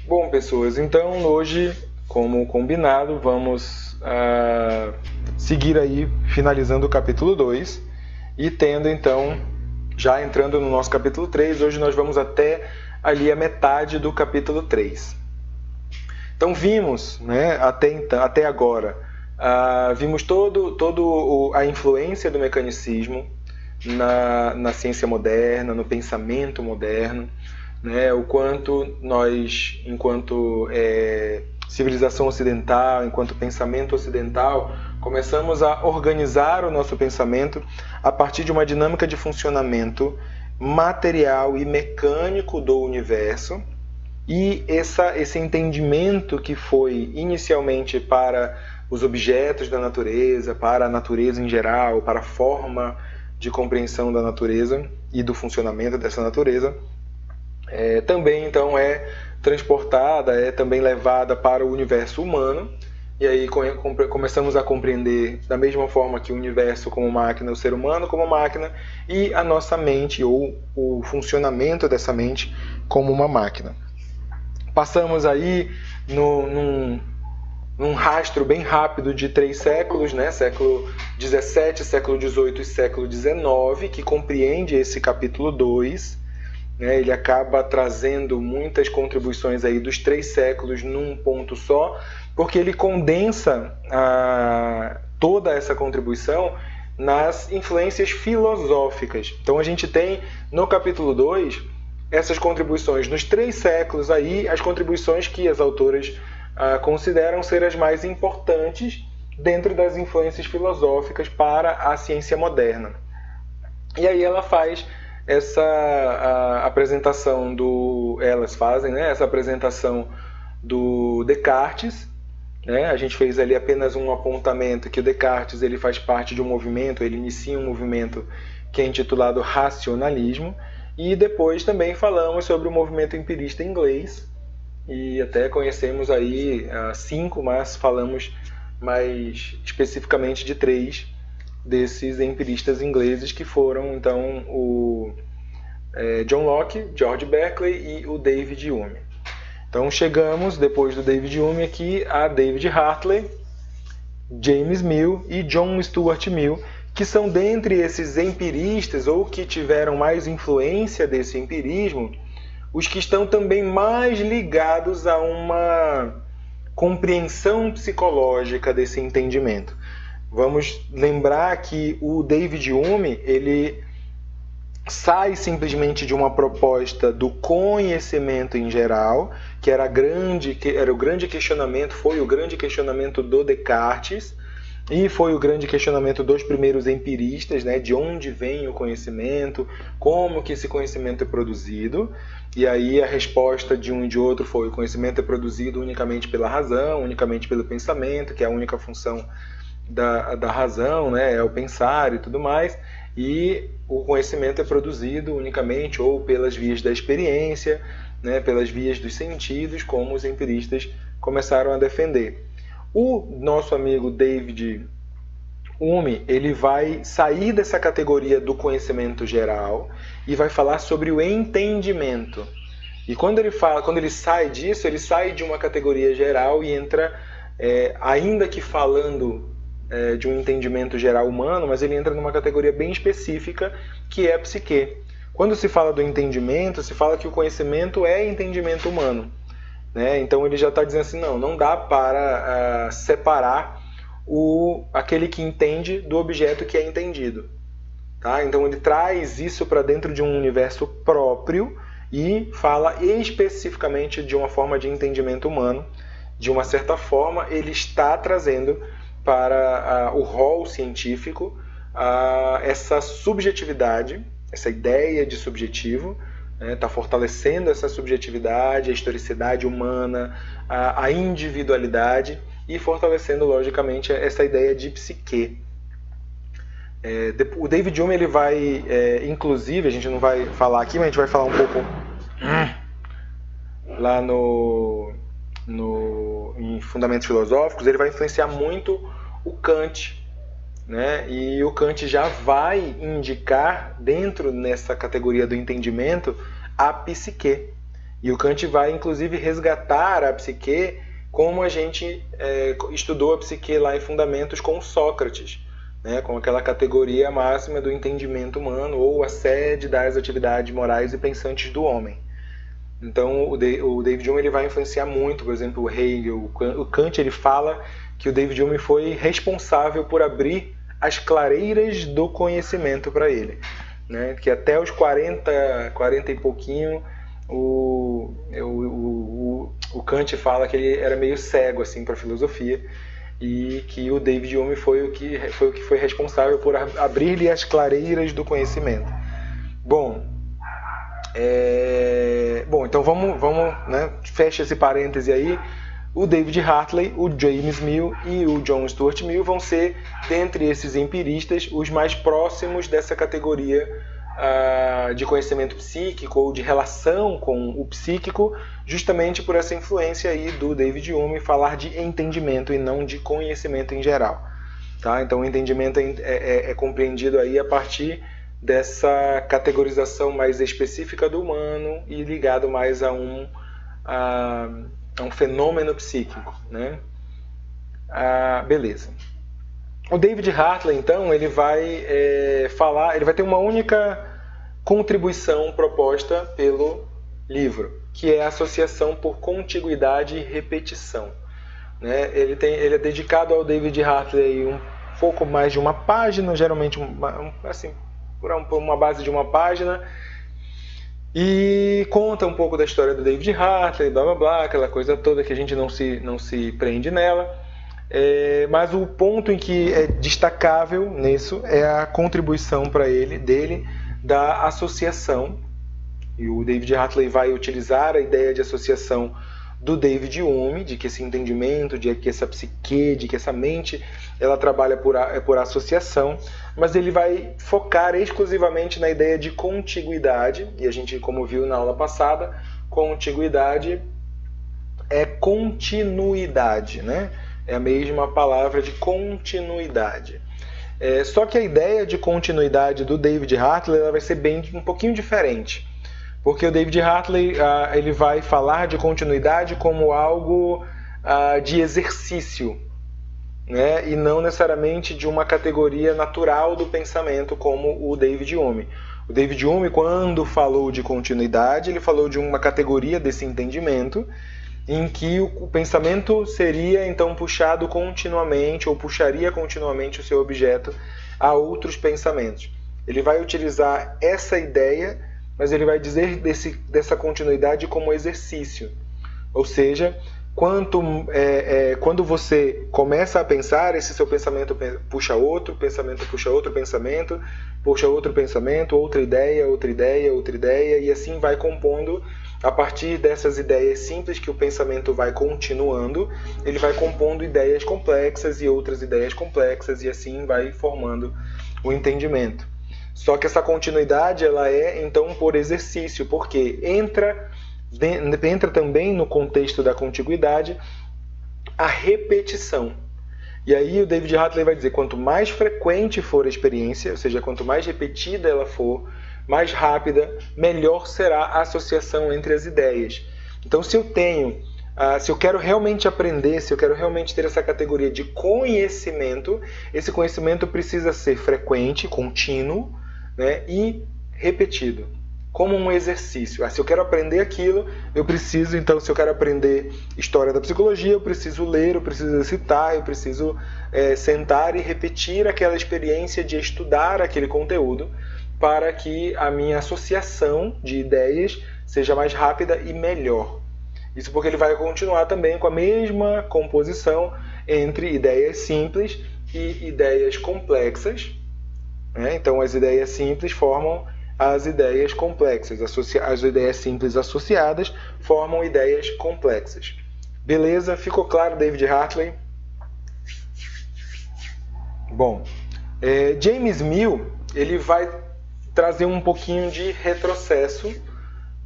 Bom, pessoas, então hoje, como combinado, vamos seguir aí, finalizando o capítulo 2 e tendo então, já entrando no nosso capítulo 3, hoje nós vamos até ali a metade do capítulo 3. Então vimos, né, até agora, vimos todo a influência do mecanicismo na ciência moderna, no pensamento moderno, né, o quanto nós, enquanto civilização ocidental, enquanto pensamento ocidental, começamos a organizar o nosso pensamento a partir de uma dinâmica de funcionamento material e mecânico do universo, e esse entendimento que foi inicialmente para os objetos da natureza, para a natureza em geral, para a forma de compreensão da natureza e do funcionamento dessa natureza, também então é transportada, é também levada para o universo humano, e aí começamos a compreender da mesma forma que o universo como máquina, o ser humano como máquina, e a nossa mente, ou o funcionamento dessa mente como uma máquina. Passamos aí num rastro bem rápido de 3 séculos, né? Século XVII, século XVIII e século XIX, que compreende esse capítulo 2. Né? Ele acaba trazendo muitas contribuições aí dos 3 séculos num ponto só, porque ele condensa toda essa contribuição nas influências filosóficas. Então a gente tem no capítulo 2 essas contribuições nos 3 séculos aí, as contribuições que as autoras consideram ser as mais importantes dentro das influências filosóficas para a ciência moderna. E aí ela faz essa apresentação elas fazem, né, essa apresentação do Descartes, né? A gente fez ali apenas um apontamento que o Descartes ele faz parte de um movimento, ele inicia um movimento que é intitulado racionalismo, e depois também falamos sobre o movimento empirista inglês, e até conhecemos aí 5, mas falamos mais especificamente de 3 desses empiristas ingleses, que foram então o John Locke, George Berkeley e o David Hume. Então chegamos, depois do David Hume, aqui a David Hartley, James Mill e John Stuart Mill, que são dentre esses empiristas, ou que tiveram mais influência desse empirismo, os que estão também mais ligados a uma compreensão psicológica desse entendimento. Vamos lembrar que o David Hume, ele sai simplesmente de uma proposta do conhecimento em geral, que era o grande questionamento, foi o grande questionamento do Descartes, e foi o grande questionamento dos primeiros empiristas, né, de onde vem o conhecimento, como que esse conhecimento é produzido. E aí a resposta de um e de outro foi: o conhecimento é produzido unicamente pela razão, unicamente pelo pensamento, que é a única função da razão, né, é o pensar e tudo mais, e o conhecimento é produzido unicamente ou pelas vias da experiência, né, pelas vias dos sentidos, como os empiristas começaram a defender. O nosso amigo David Hume, ele vai sair dessa categoria do conhecimento geral e vai falar sobre o entendimento. E quando ele sai disso, ele sai de uma categoria geral e entra, ainda que falando de um entendimento geral humano, mas ele entra numa categoria bem específica, que é a psique. Quando se fala do entendimento, se fala que o conhecimento é entendimento humano. Né? Então ele já está dizendo assim, não dá para separar aquele que entende do objeto que é entendido. Tá? Então ele traz isso para dentro de um universo próprio e fala especificamente de uma forma de entendimento humano. De uma certa forma, ele está trazendo para o rol científico essa subjetividade, essa ideia de subjetivo, está fortalecendo essa subjetividade, a historicidade humana, a individualidade, e fortalecendo, logicamente, essa ideia de psique. O David Hume, ele vai, inclusive, a gente não vai falar aqui, mas a gente vai falar um pouco lá em Fundamentos Filosóficos, ele vai influenciar muito o Kant, né? E o Kant já vai indicar, dentro nessa categoria do entendimento, a psique, E o Kant vai, inclusive, resgatar a psique como a gente estudou a psique lá em Fundamentos com Sócrates, né, com aquela categoria máxima do entendimento humano, ou a sede das atividades morais e pensantes do homem. Então, o David Hume ele vai influenciar muito, por exemplo, o Hegel. O Kant ele fala que o David Hume foi responsável por abrir as clareiras do conhecimento para ele, né? Que até os 40 e pouquinho, o Kant fala que ele era meio cego assim, para a filosofia, e que o David Hume foi o que foi responsável por abrir-lhe as clareiras do conhecimento. Bom, então vamos, né, fecha esse parêntese aí. O David Hartley, o James Mill e o John Stuart Mill vão ser, dentre esses empiristas, os mais próximos dessa categoria de conhecimento psíquico ou de relação com o psíquico, justamente por essa influência aí do David Hume falar de entendimento e não de conhecimento em geral. Tá? Então o entendimento é compreendido aí a partir dessa categorização mais específica do humano e ligado mais a um fenômeno psíquico, né? Beleza. O David Hartley, então, ele vai ter uma única contribuição proposta pelo livro, que é a associação por contiguidade e repetição, né? Ele é dedicado ao David Hartley um pouco mais de uma página, geralmente por uma base de uma página, e conta um pouco da história do David Hartley, blá blá blá, aquela coisa toda que a gente não se prende nela. Mas o ponto em que é destacável nisso é a contribuição dele da associação. E o David Hartley vai utilizar a ideia de associação do David Hume, de que esse entendimento, de que essa psique, de que essa mente, ela trabalha por associação, mas ele vai focar exclusivamente na ideia de contiguidade, e a gente, como viu na aula passada, contiguidade é continuidade, né? É a mesma palavra de continuidade. Só que a ideia de continuidade do David Hartley ela vai ser um pouquinho diferente. Porque o David Hartley ele vai falar de continuidade como algo de exercício, né? E não necessariamente de uma categoria natural do pensamento como o David Hume. O David Hume, quando falou de continuidade, ele falou de uma categoria desse entendimento em que o pensamento seria então puxado continuamente ou puxaria continuamente o seu objeto a outros pensamentos. Ele vai utilizar essa ideia, mas ele vai dizer dessa continuidade como exercício. Ou seja, quando você começa a pensar, esse seu pensamento puxa outro pensamento, puxa outro pensamento, puxa outro pensamento, outra ideia, e assim vai compondo, a partir dessas ideias simples que o pensamento vai continuando, ele vai compondo ideias complexas e outras ideias complexas, e assim vai formando o entendimento. Só que essa continuidade ela é então por exercício, porque entra também no contexto da contiguidade a repetição. E aí o David Hartley vai dizer, quanto mais frequente for a experiência, ou seja, quanto mais repetida ela for, mais rápida, melhor será a associação entre as ideias. Então, se eu quero realmente aprender, se eu quero realmente ter essa categoria de conhecimento, esse conhecimento precisa ser frequente, contínuo, né, e repetido, como um exercício. Se eu quero aprender aquilo, eu preciso, então, se eu quero aprender história da psicologia, eu preciso ler, eu preciso exercitar, eu preciso sentar e repetir aquela experiência de estudar aquele conteúdo, para que a minha associação de ideias seja mais rápida e melhor. Isso porque ele vai continuar também com a mesma composição entre ideias simples e ideias complexas, né? Então as ideias simples formam as ideias complexas, as ideias simples associadas formam ideias complexas. Beleza? Ficou claro, David Hartley? Bom, James Mill ele vai trazer um pouquinho de retrocesso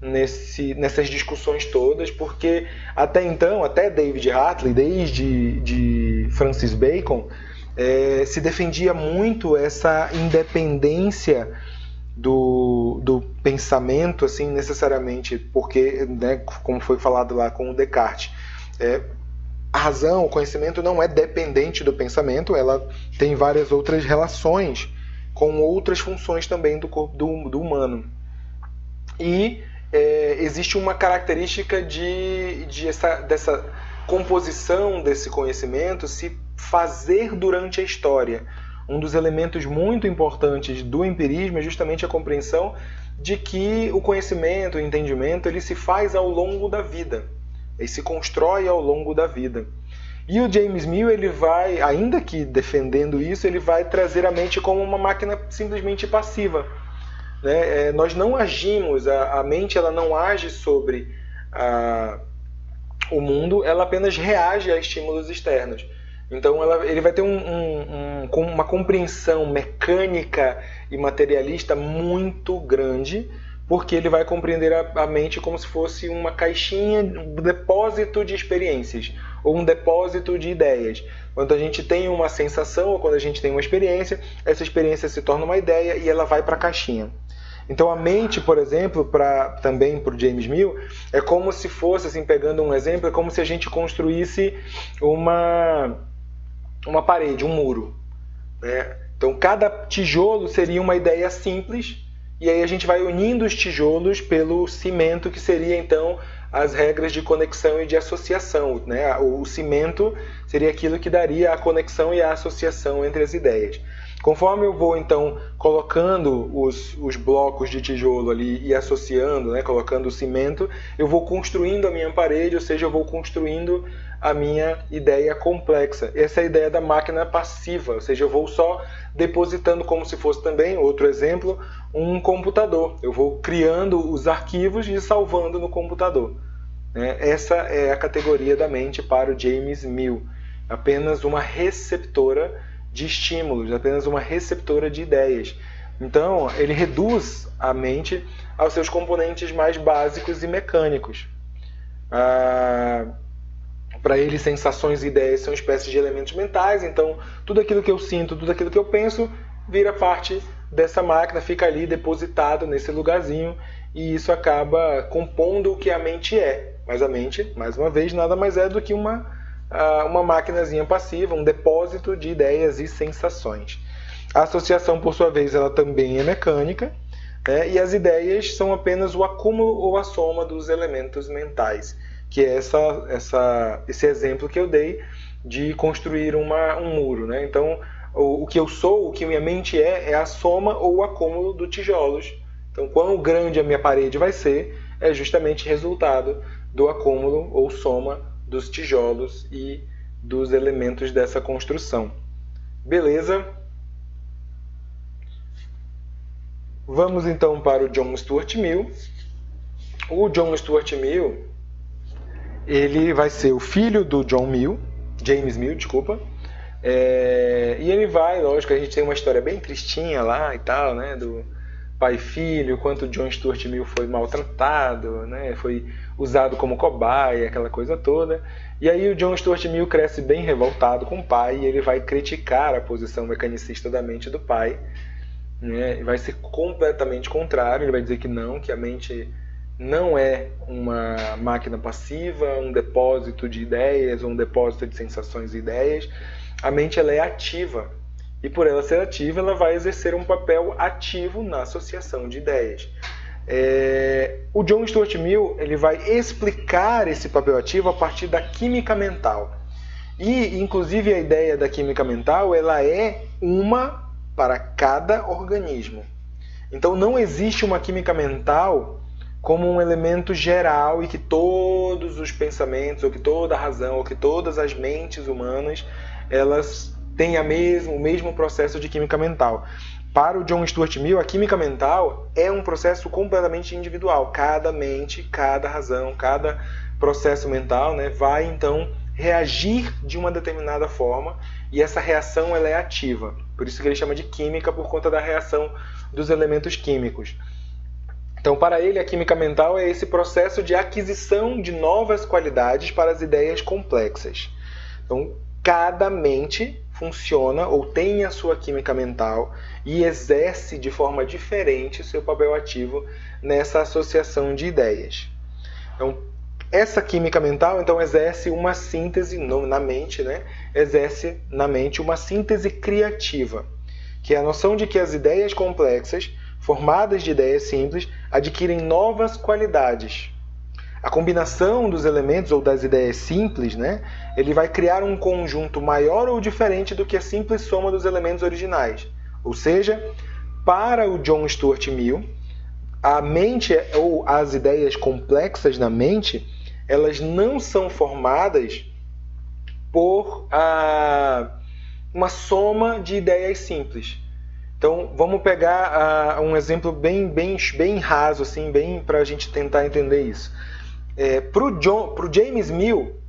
nessas discussões todas, porque até então, até David Hartley, desde de Francis Bacon, se defendia muito essa independência do pensamento, assim, necessariamente, porque, né, como foi falado lá com o Descartes, a razão, o conhecimento não é dependente do pensamento, ela tem várias outras relações com outras funções também do corpo do humano. E existe uma característica dessa composição desse conhecimento se fazer durante a história. Um dos elementos muito importantes do empirismo é justamente a compreensão de que o conhecimento, o entendimento, ele se faz ao longo da vida. Ele se constrói ao longo da vida. E o James Mill, ele vai, ainda que defendendo isso, ele vai trazer a mente como uma máquina simplesmente passiva. Né? Nós não agimos, a mente ela não age sobre o mundo, ela apenas reage a estímulos externos. Então ele vai ter uma compreensão mecânica e materialista muito grande, porque ele vai compreender a mente como se fosse uma caixinha, um depósito de experiências, ou um depósito de ideias. Quando a gente tem uma sensação, ou quando a gente tem uma experiência, essa experiência se torna uma ideia e ela vai para a caixinha. Então a mente, por exemplo, também para o James Mill, é como se fosse, assim, pegando um exemplo, é como se a gente construísse uma parede, um muro. Né? Então cada tijolo seria uma ideia simples, e aí a gente vai unindo os tijolos pelo cimento, que seria então as regras de conexão e de associação. Né? O cimento seria aquilo que daria a conexão e a associação entre as ideias. Conforme eu vou, então, colocando os blocos de tijolo ali e associando, né, colocando o cimento, eu vou construindo a minha parede, ou seja, eu vou construindo a minha ideia complexa. Essa é a ideia da máquina passiva, ou seja, eu vou só depositando como se fosse também, outro exemplo, um computador. Eu vou criando os arquivos e salvando no computador. Essa é a categoria da mente para o James Mill. Apenas uma receptora de estímulos, apenas uma receptora de ideias. Então, ele reduz a mente aos seus componentes mais básicos e mecânicos. Para ele, sensações e ideias são espécies de elementos mentais, então tudo aquilo que eu sinto, tudo aquilo que eu penso, vira parte dessa máquina, fica ali depositado nesse lugarzinho, e isso acaba compondo o que a mente é. Mas a mente, mais uma vez, nada mais é do que uma maquinazinha passiva, um depósito de ideias e sensações. A associação, por sua vez, ela também é mecânica, né? E as ideias são apenas o acúmulo ou a soma dos elementos mentais, que é esse exemplo que eu dei de construir um muro. Né? Então, o que eu sou, o que minha mente é a soma ou o acúmulo dos tijolos. Então, quão grande a minha parede vai ser é justamente resultado do acúmulo ou soma dos tijolos e dos elementos dessa construção. Beleza? Vamos então para o John Stuart Mill. O John Stuart Mill, ele vai ser o filho do James Mill, desculpa. E ele vai, lógico, a gente tem uma história bem tristinha lá e tal, né, do pai e filho, quanto o John Stuart Mill foi maltratado, né, foi usado como cobaia, aquela coisa toda. E aí o John Stuart Mill cresce bem revoltado com o pai, e ele vai criticar a posição mecanicista da mente do pai, né, vai ser completamente contrário, ele vai dizer que não, que a mente não é uma máquina passiva, um depósito de ideias, um depósito de sensações e ideias. A mente ela é ativa, e por ela ser ativa, ela vai exercer um papel ativo na associação de ideias. O John Stuart Mill ele vai explicar esse papel ativo a partir da química mental. E, inclusive, a ideia da química mental ela é uma para cada organismo. Então, não existe uma química mental como um elemento geral e que todos os pensamentos, ou que toda a razão, ou que todas as mentes humanas, elas têm o mesmo processo de química mental. Para o John Stuart Mill, a química mental é um processo completamente individual. Cada mente, cada razão, cada processo mental, né, vai então reagir de uma determinada forma, e essa reação ela é ativa. Por isso que ele chama de química, por conta da reação dos elementos químicos. Então, para ele, a química mental é esse processo de aquisição de novas qualidades para as ideias complexas. Então, cada mente funciona ou tem a sua química mental e exerce de forma diferente o seu papel ativo nessa associação de ideias. Então, essa química mental, então, exerce uma síntese na mente, né? Exerce na mente uma síntese criativa, que é a noção de que as ideias complexas, formadas de ideias simples, adquirem novas qualidades. A combinação dos elementos ou das ideias simples, né? Ele vai criar um conjunto maior ou diferente do que a simples soma dos elementos originais. Ou seja, para o John Stuart Mill, a mente ou as ideias complexas na mente, elas não são formadas por uma soma de ideias simples. Então, vamos pegar um exemplo bem raso, assim, bem para a gente tentar entender isso. Para o James Mill,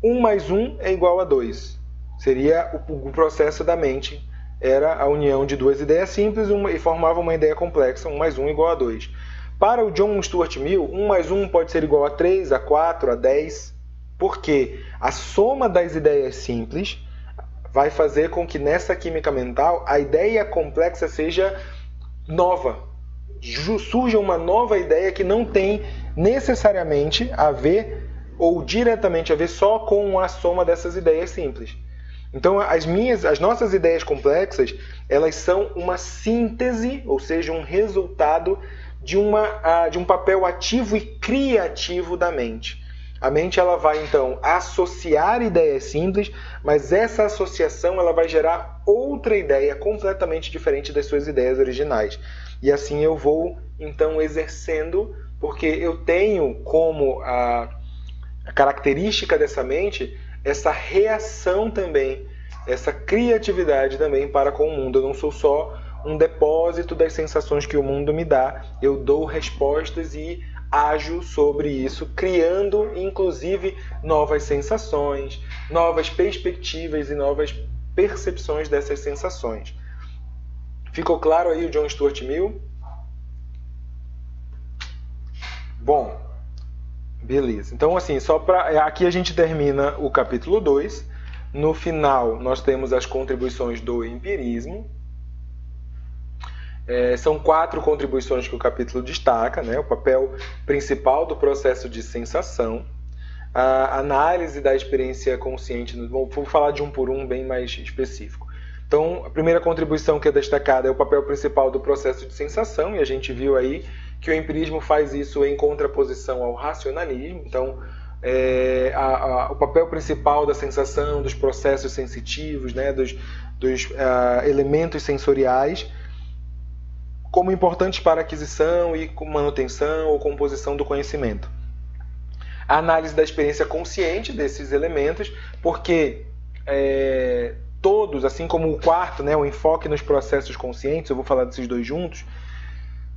1 mais 1 é igual a 2. Seria o processo da mente. Era a união de duas ideias simples e formava uma ideia complexa, 1 mais 1 igual a 2. Para o John Stuart Mill, 1 mais 1 pode ser igual a 3, a 4, a 10, porque a soma das ideias simples vai fazer com que nessa química mental a ideia complexa seja nova. Surja uma nova ideia que não tem necessariamente a ver ou diretamente a ver só com a soma dessas ideias simples. Então, as nossas ideias complexas, elas são uma síntese, ou seja, um resultado de um papel ativo e criativo da mente. A mente ela vai, então, associar ideias simples, mas essa associação ela vai gerar outra ideia completamente diferente das suas ideias originais. E assim eu vou, então, exercendo, porque eu tenho como a característica dessa mente essa reação também, essa criatividade também para com o mundo. Eu não sou só um depósito das sensações que o mundo me dá, eu dou respostas e ajo sobre isso, criando inclusive novas sensações, novas perspectivas e novas percepções dessas sensações. Ficou claro aí o John Stuart Mill? Bom, beleza. Então, assim, aqui a gente termina o capítulo 2. No final, nós temos as contribuições do empirismo. São 4 contribuições que o capítulo destaca, né? O papel principal do processo de sensação, a análise da experiência consciente. Vou falar de um por um, bem mais específico. Então, a primeira contribuição que é destacada é o papel principal do processo de sensação, e a gente viu aí que o empirismo faz isso em contraposição ao racionalismo. Então, o papel principal da sensação, dos processos sensitivos, né, dos elementos sensoriais, como importantes para a aquisição e manutenção ou composição do conhecimento. A análise da experiência consciente desses elementos, porque todos, assim como o quarto, né, o enfoque nos processos conscientes, eu vou falar desses dois juntos,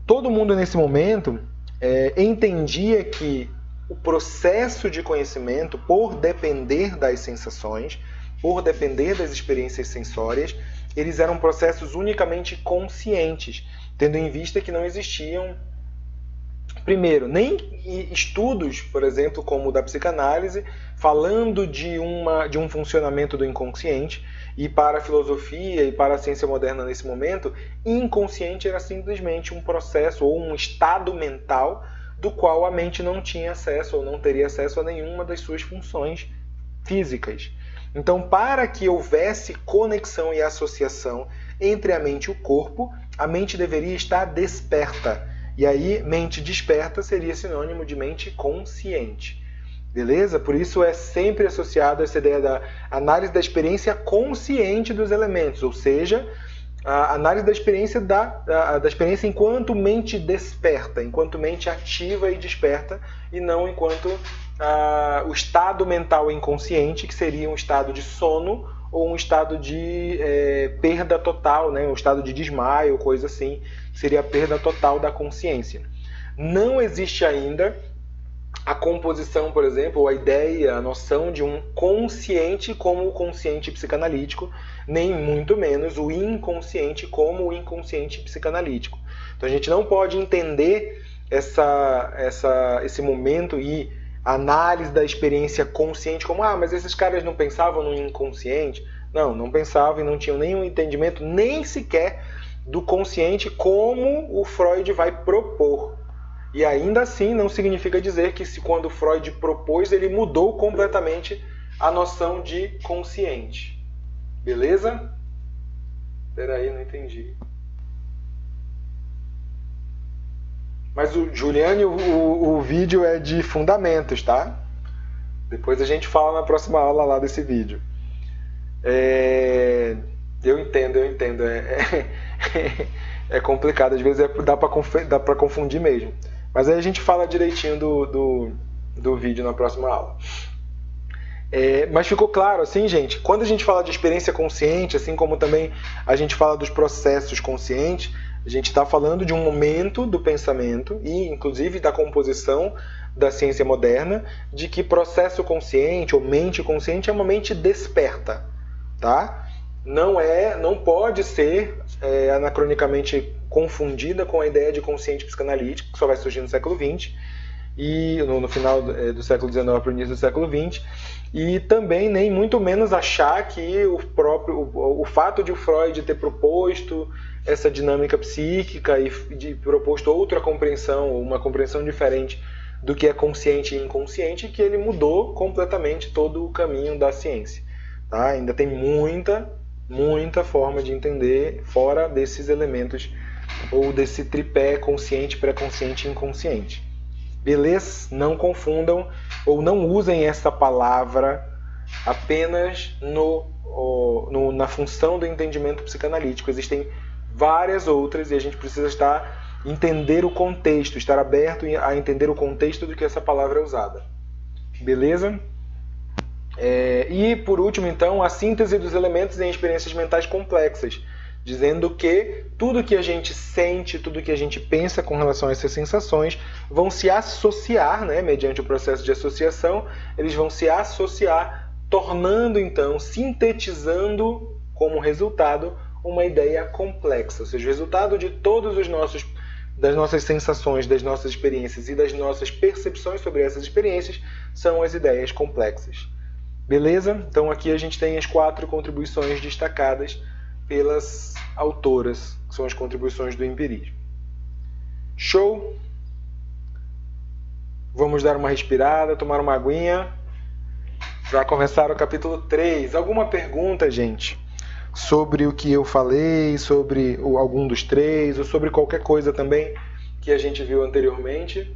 todo mundo nesse momento entendia que o processo de conhecimento, por depender das sensações, por depender das experiências sensórias, eles eram processos unicamente conscientes, tendo em vista que não existiam, primeiro, nem estudos, por exemplo, como o da psicanálise, falando de um funcionamento do inconsciente, e para a filosofia e para a ciência moderna nesse momento, inconsciente era simplesmente um processo ou um estado mental do qual a mente não tinha acesso ou não teria acesso a nenhuma das suas funções físicas. Então, para que houvesse conexão e associação entre a mente e o corpo, a mente deveria estar desperta. E aí, mente desperta seria sinônimo de mente consciente. Beleza? Por isso é sempre associado a essa ideia da análise da experiência consciente dos elementos, ou seja, a análise da experiência da experiência enquanto mente desperta, enquanto mente ativa e desperta, e não enquanto o estado mental inconsciente, que seria um estado de sono ou um estado de perda total, né? Um estado de desmaio, coisa assim, seria a perda total da consciência. Não existe ainda a composição, por exemplo, a ideia, a noção de um consciente como o consciente psicanalítico, nem muito menos o inconsciente como o inconsciente psicanalítico. Então a gente não pode entender esse momento e a análise da experiência consciente como, mas esses caras não pensavam no inconsciente? Não pensavam e não tinham nenhum entendimento, nem sequer do consciente como o Freud vai propor. E ainda assim não significa dizer que quando Freud propôs, ele mudou completamente a noção de consciente. Beleza? Espera aí, não entendi. Mas, Juliane, o vídeo é de fundamentos, tá? Depois a gente fala na próxima aula lá desse vídeo. Eu entendo. É complicado, às vezes dá para confundir mesmo. Mas aí a gente fala direitinho do vídeo na próxima aula. Mas ficou claro, assim, gente, quando a gente fala de experiência consciente, assim como também a gente fala dos processos conscientes, a gente está falando de um momento do pensamento e, inclusive, da composição da ciência moderna, de que processo consciente ou mente consciente é uma mente desperta, tá? Não pode ser anacronicamente confundida com a ideia de consciente psicanalítico, que só vai surgir no século XX, e no final do século XIX para o início do século XX, e também nem muito menos achar que o fato de o Freud ter proposto essa dinâmica psíquica e de proposto outra compreensão, uma compreensão diferente do que é consciente e inconsciente, que ele mudou completamente todo o caminho da ciência. Tá? Ainda tem muita forma de entender fora desses elementos ou desse tripé consciente, pré-consciente e inconsciente. Beleza? Não confundam ou não usem essa palavra apenas na função do entendimento psicanalítico. Existem várias outras e a gente precisa entender o contexto, estar aberto a entender o contexto do que essa palavra é usada. Beleza? E por último, então, a síntese dos elementos em experiências mentais complexas, dizendo que tudo que a gente sente, tudo que a gente pensa com relação a essas sensações vão se associar, né, mediante o processo de associação, eles vão se associar, tornando então, sintetizando como resultado uma ideia complexa, ou seja, o resultado de todos das nossas sensações, das nossas experiências e das nossas percepções sobre essas experiências são as ideias complexas. Beleza? Então aqui a gente tem as 4 contribuições destacadas pelas autoras, que são as contribuições do empirismo. Show? Vamos dar uma respirada, tomar uma aguinha para começar o capítulo 3. Alguma pergunta, gente? Sobre o que eu falei, sobre algum dos 3, ou sobre qualquer coisa também que a gente viu anteriormente?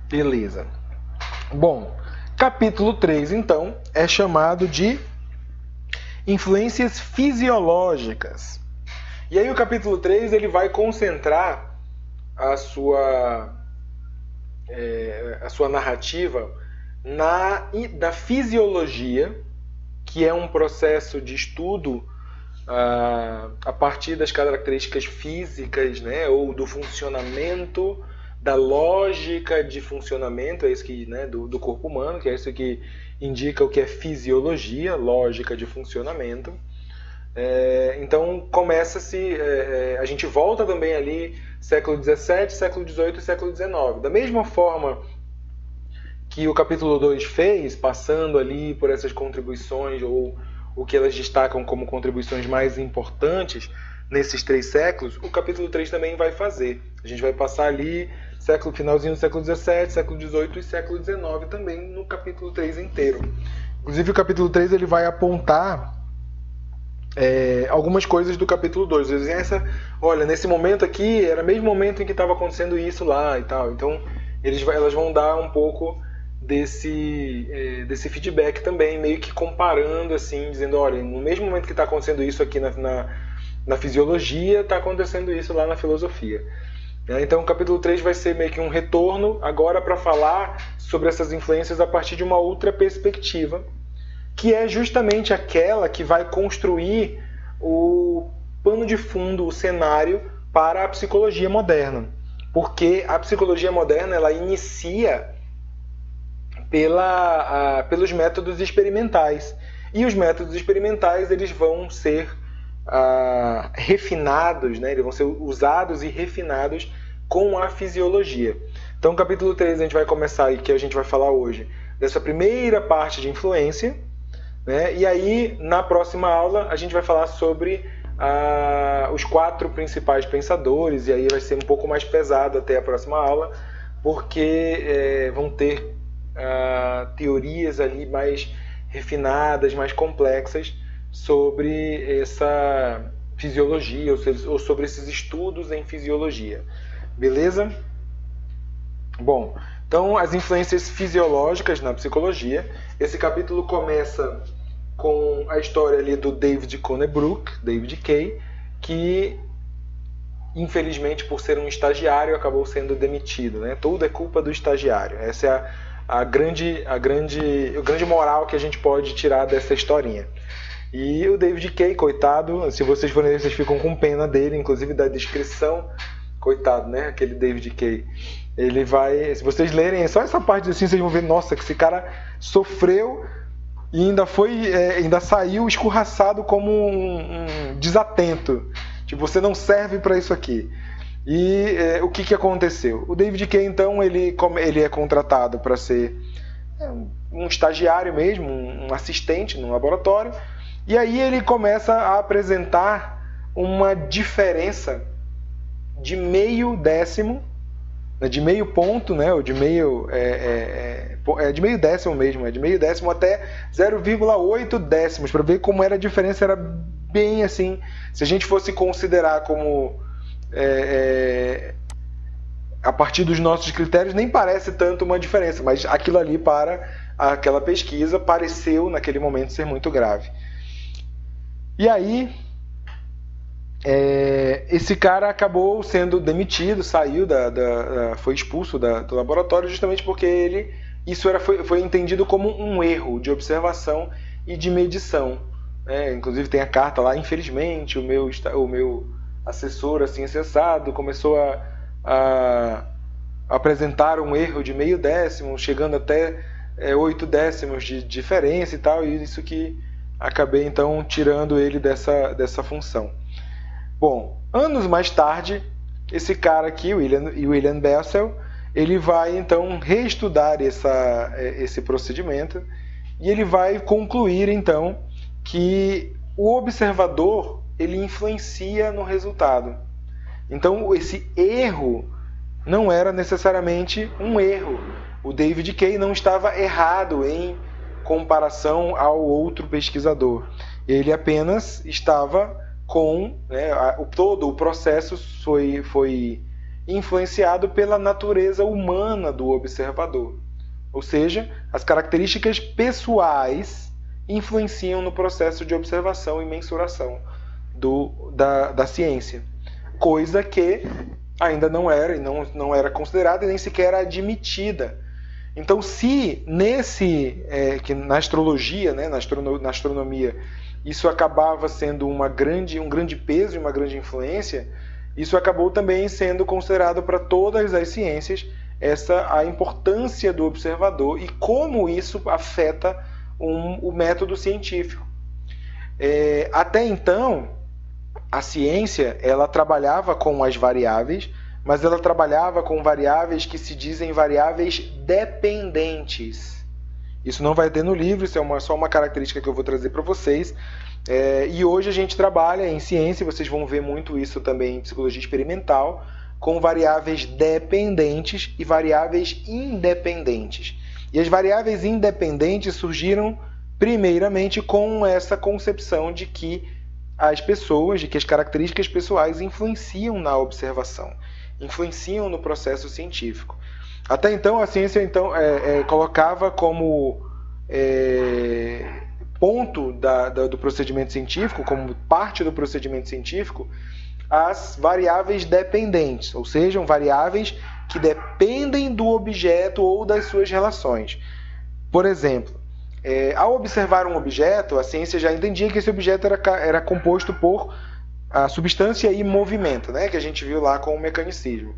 Beleza. Bom, capítulo 3, então, é chamado de influências fisiológicas. E aí o capítulo 3 ele vai concentrar a sua narrativa na fisiologia, que é um processo de estudo a partir das características físicas, né, ou do funcionamento, da lógica de funcionamento, é isso que, né, do corpo humano, que é isso que indica o que é fisiologia, lógica de funcionamento. Então começa-se, a gente volta também ali século XVII, século XVIII e século XIX. Da mesma forma que o capítulo 2 fez, passando ali por essas contribuições, ou o que elas destacam como contribuições mais importantes nesses 3 séculos, o capítulo 3 também vai fazer. A gente vai passar ali finalzinho do século XVII, século XVIII e século XIX também no capítulo 3 inteiro. Inclusive o capítulo 3 ele vai apontar algumas coisas do capítulo 2. Olha, nesse momento aqui era o mesmo momento em que estava acontecendo isso lá e tal. Então elas vão dar um pouco desse feedback também, meio que comparando, assim, dizendo, olha, no mesmo momento que está acontecendo isso aqui na fisiologia, está acontecendo isso lá na filosofia. Então o capítulo 3 vai ser meio que um retorno agora para falar sobre essas influências a partir de uma outra perspectiva, que é justamente aquela que vai construir o pano de fundo, o cenário para a psicologia moderna. Porque a psicologia moderna ela inicia pelos métodos experimentais. E os métodos experimentais eles vão ser refinados, né? Eles vão ser usados e refinados com a fisiologia. Então, o capítulo 3 a gente vai começar, e que a gente vai falar hoje, dessa primeira parte de influência, né? E aí, na próxima aula, a gente vai falar sobre os 4 principais pensadores, e aí vai ser um pouco mais pesado até a próxima aula, porque vão ter teorias ali mais refinadas, mais complexas sobre essa fisiologia, ou sobre esses estudos em fisiologia. Beleza? Bom, então as influências fisiológicas na psicologia. Esse capítulo começa com a história ali do David Conebrook, David Kay, que infelizmente por ser um estagiário acabou sendo demitido, né? Tudo é culpa do estagiário. Essa é o grande moral que a gente pode tirar dessa historinha. E o David Kay, coitado, se vocês forem ver, vocês ficam com pena dele, inclusive da descrição, coitado, né? Aquele David Kay. Ele vai, se vocês lerem só essa parte assim, vocês vão ver, nossa, que esse cara sofreu e ainda saiu escorraçado como um desatento. Tipo, você não serve para isso aqui. E o que aconteceu? O David Kay, então, ele é contratado para ser um estagiário mesmo, um assistente no laboratório, e aí ele começa a apresentar uma diferença de meio décimo, de meio ponto, né, ou de meio de meio décimo mesmo, de meio décimo até 0,8 décimos, para ver como era a diferença. Era bem assim, se a gente fosse considerar como a partir dos nossos critérios, nem parece tanto uma diferença, mas aquilo ali, para aquela pesquisa, pareceu naquele momento ser muito grave. E aí esse cara acabou sendo demitido, saiu foi expulso do laboratório, justamente porque isso foi entendido como um erro de observação e de medição. Inclusive tem a carta lá, infelizmente, o meu assessor, assim, acessado, começou a apresentar um erro de meio décimo, chegando até 8 décimos de diferença e tal, e isso que acabei, então, tirando ele dessa função. Bom, anos mais tarde, esse cara aqui, William Bessel, ele vai então reestudar esse procedimento, e ele vai concluir então que o observador ele influencia no resultado. Então esse erro não era necessariamente um erro. O David Kay não estava errado em comparação ao outro pesquisador. Ele apenas estava todo o processo foi influenciado pela natureza humana do observador. Ou seja, as características pessoais influenciam no processo de observação e mensuração da ciência. Coisa que ainda não era considerada e nem sequer era admitida. Então, se que na astrologia, né, na astronomia, isso acabava sendo um grande peso e uma grande influência, isso acabou também sendo considerado para todas as ciências a importância do observador e como isso afeta o método científico. Até então, a ciência ela trabalhava com as variáveis, mas ela trabalhava com variáveis que se dizem variáveis dependentes. Isso não vai ter no livro, isso é só uma característica que eu vou trazer para vocês. E hoje a gente trabalha em ciência, vocês vão ver muito isso também em psicologia experimental, com variáveis dependentes e variáveis independentes. E as variáveis independentes surgiram primeiramente com essa concepção de que as características pessoais influenciam na observação, influenciam no processo científico. Até então, a ciência colocava como ponto do procedimento científico, como parte do procedimento científico, as variáveis dependentes, ou seja, variáveis que dependem do objeto ou das suas relações. Por exemplo, ao observar um objeto, a ciência já entendia que esse objeto era composto por a substância e movimento, né, que a gente viu lá com o mecanicismo.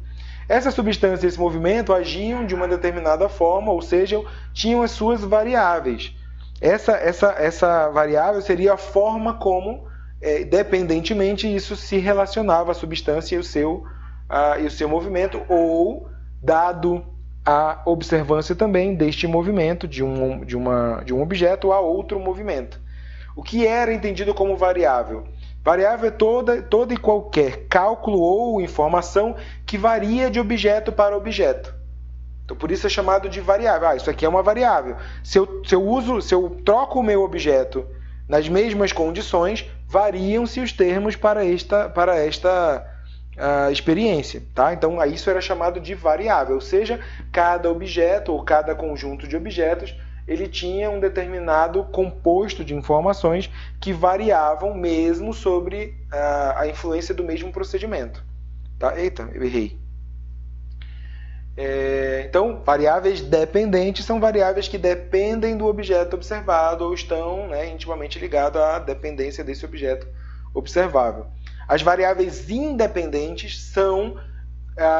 Essa substância e esse movimento agiam de uma determinada forma, ou seja, tinham as suas variáveis. Essa variável seria a forma como, dependentemente, isso se relacionava à substância e o seu movimento, ou dado a observância também deste movimento de um objeto a outro movimento. O que era entendido como variável? Variável é toda e qualquer cálculo ou informação que varia de objeto para objeto. Então, por isso é chamado de variável. Isso aqui é uma variável. Se eu troco o meu objeto nas mesmas condições, variam-se os termos para esta experiência. Tá? Então, isso era chamado de variável. Ou seja, cada objeto ou cada conjunto de objetos ele tinha um determinado composto de informações que variavam mesmo sobre a influência do mesmo procedimento. Tá? Eita, eu errei. Então, variáveis dependentes são variáveis que dependem do objeto observado ou estão, né, intimamente ligadas à dependência desse objeto observável. As variáveis independentes são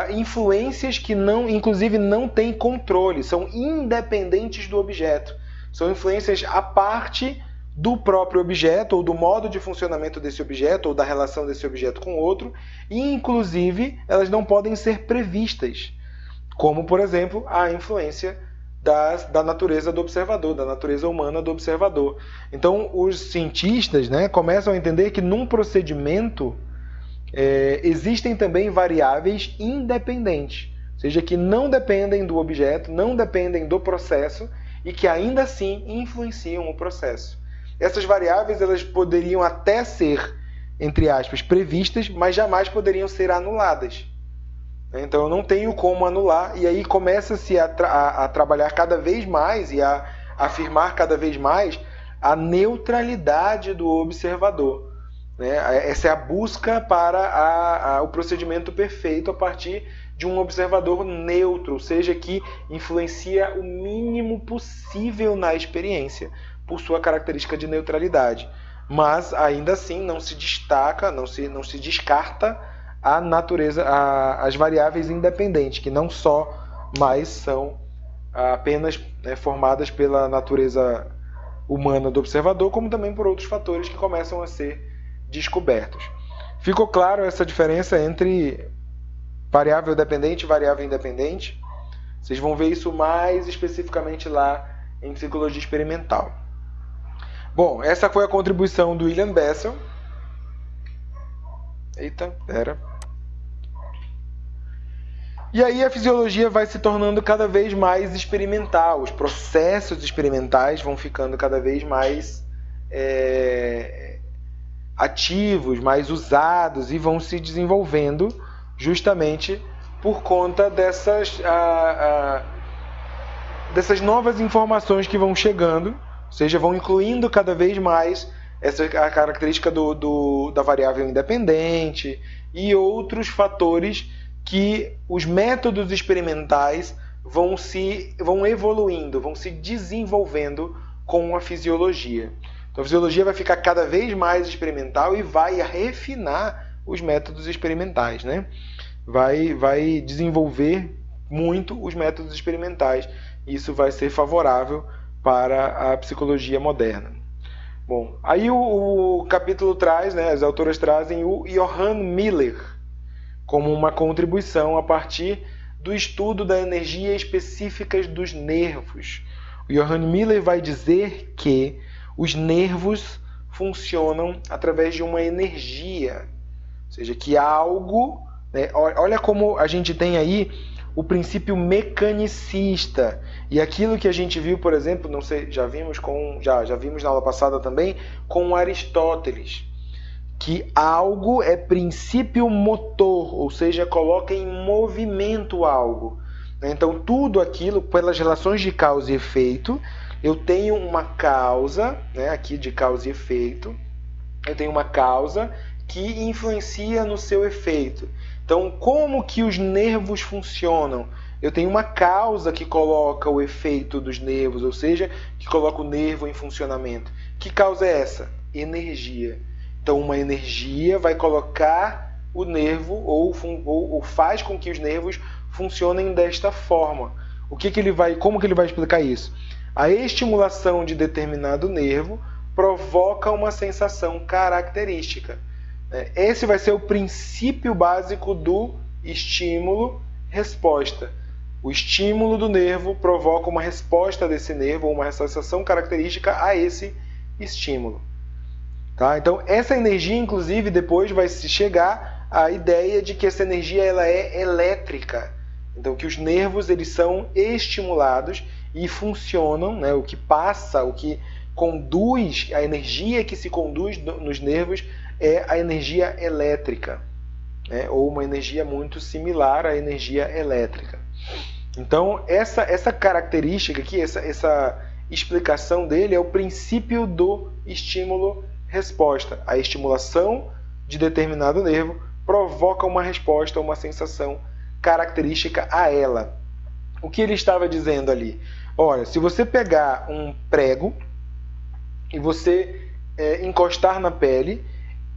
influências que inclusive não têm controle, são independentes do objeto. São influências à parte do próprio objeto, ou do modo de funcionamento desse objeto, ou da relação desse objeto com outro, e inclusive elas não podem ser previstas, como, por exemplo, a influência da natureza do observador, da natureza humana do observador. Então, os cientistas, né, começam a entender que num procedimento existem também variáveis independentes, ou seja, que não dependem do objeto, não dependem do processo e que ainda assim influenciam o processo. Essas variáveis elas poderiam até ser, entre aspas, previstas, mas jamais poderiam ser anuladas. Então eu não tenho como anular, e aí começa-se a trabalhar cada vez mais e a afirmar cada vez mais a neutralidade do observador. Essa é a busca para o procedimento perfeito a partir de um observador neutro, ou seja, que influencia o mínimo possível na experiência por sua característica de neutralidade. Mas ainda assim não se destaca, não se descarta a natureza, as variáveis independentes, que não só mais são apenas formadas pela natureza humana do observador, como também por outros fatores que começam a ser descobertos. Ficou claro essa diferença entre variável dependente e variável independente? Vocês vão ver isso mais especificamente lá em psicologia experimental. Bom, essa foi a contribuição do William Bessel. Eita, pera. E aí a fisiologia vai se tornando cada vez mais experimental. Os processos experimentais vão ficando cada vez mais ativos, mais usados e vão se desenvolvendo justamente por conta dessas novas informações que vão chegando, ou seja, vão incluindo cada vez mais a característica da variável independente e outros fatores que os métodos experimentais vão evoluindo, vão se desenvolvendo com a fisiologia. Então a fisiologia vai ficar cada vez mais experimental e vai refinar os métodos experimentais, né? Vai desenvolver muito os métodos experimentais. Isso vai ser favorável para a psicologia moderna. Bom, aí o capítulo traz, né, as autoras trazem o Johann Miller como uma contribuição a partir do estudo da energia específica dos nervos. O Johann Miller vai dizer que os nervos funcionam através de uma energia, ou seja, que algo, né, olha como a gente tem aí o princípio mecanicista, e aquilo que a gente viu, por exemplo, não sei, já vimos na aula passada também com Aristóteles, que algo é princípio motor, ou seja, coloca em movimento algo. Então tudo aquilo, pelas relações de causa e efeito, eu tenho uma causa, né, aqui de causa e efeito, eu tenho uma causa que influencia no seu efeito. Então, como que os nervos funcionam? Eu tenho uma causa que coloca o efeito dos nervos, ou seja, que coloca o nervo em funcionamento. Que causa é essa? Energia. Então, uma energia vai colocar o nervo ou faz com que os nervos funcionem desta forma. Como que ele vai explicar isso? A estimulação de determinado nervo provoca uma sensação característica. Esse vai ser o princípio básico do estímulo-resposta. O estímulo do nervo provoca uma resposta desse nervo, ou uma associação característica a esse estímulo. Tá? Então, essa energia, inclusive, depois vai se chegar à ideia de que essa energia ela é elétrica. Então, que os nervos eles são estimulados e funcionam, né? O que passa, o que conduz, a energia que se conduz nos nervos é a energia elétrica, né? Ou uma energia muito similar à energia elétrica. Então, essa característica aqui, essa explicação dele é o princípio do estímulo-resposta. A estimulação de determinado nervo provoca uma resposta, uma sensação característica a ela. O que ele estava dizendo ali? Olha, se você pegar um prego e você encostar na pele,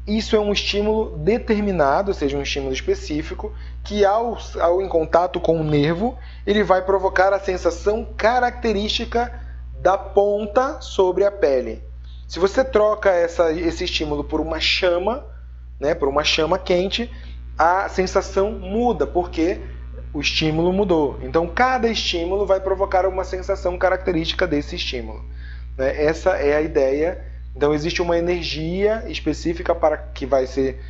isso é um estímulo determinado, ou seja, um estímulo específico, que ao em contato com o nervo, ele vai provocar a sensação característica da ponta sobre a pele. Se você troca esse estímulo por uma chama, né, por uma chama quente, a sensação muda, porque o estímulo mudou. Então, cada estímulo vai provocar uma sensação característica desse estímulo. Né? Essa é a ideia. Então, existe uma energia específica que vai ser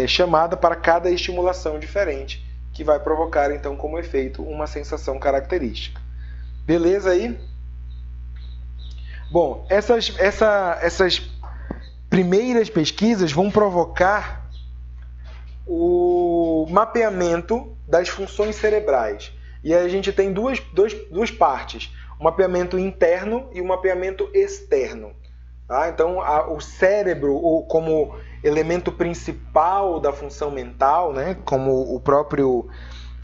chamada para cada estimulação diferente, que vai provocar, então, como efeito, uma sensação característica. Beleza aí? Bom, essas primeiras pesquisas vão provocar o mapeamento das funções cerebrais. E aí a gente tem duas partes, o mapeamento interno e o mapeamento externo. Tá? Então, o cérebro, como elemento principal da função mental, né, como o próprio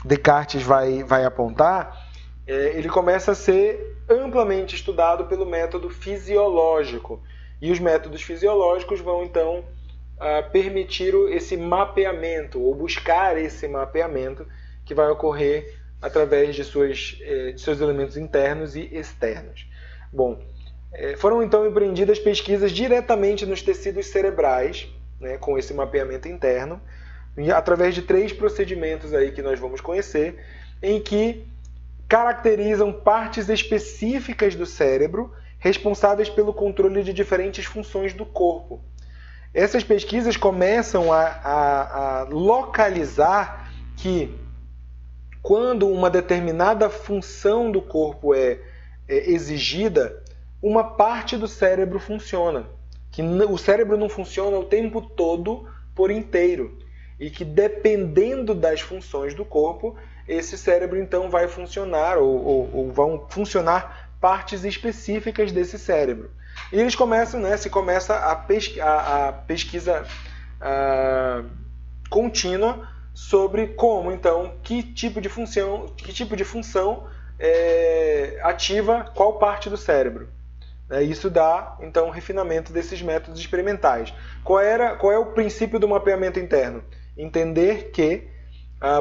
Descartes vai apontar, ele começa a ser amplamente estudado pelo método fisiológico. E os métodos fisiológicos vão, então, permitir esse mapeamento, ou buscar esse mapeamento que vai ocorrer através de seus elementos internos e externos. Bom, foram então empreendidas pesquisas diretamente nos tecidos cerebrais, né, com esse mapeamento interno, através de 3 procedimentos aí que nós vamos conhecer, em que caracterizam partes específicas do cérebro responsáveis pelo controle de diferentes funções do corpo. Essas pesquisas começam a localizar que, quando uma determinada função do corpo é exigida, uma parte do cérebro funciona. Que o cérebro não funciona o tempo todo por inteiro. E que, dependendo das funções do corpo, esse cérebro então vai funcionar, ou vão funcionar partes específicas desse cérebro. E eles começam, né, se começa a pesquisa contínua sobre como, então, que tipo de função ativa qual parte do cérebro. Isso dá, então, um refinamento desses métodos experimentais. Qual é o princípio do mapeamento interno? Entender que,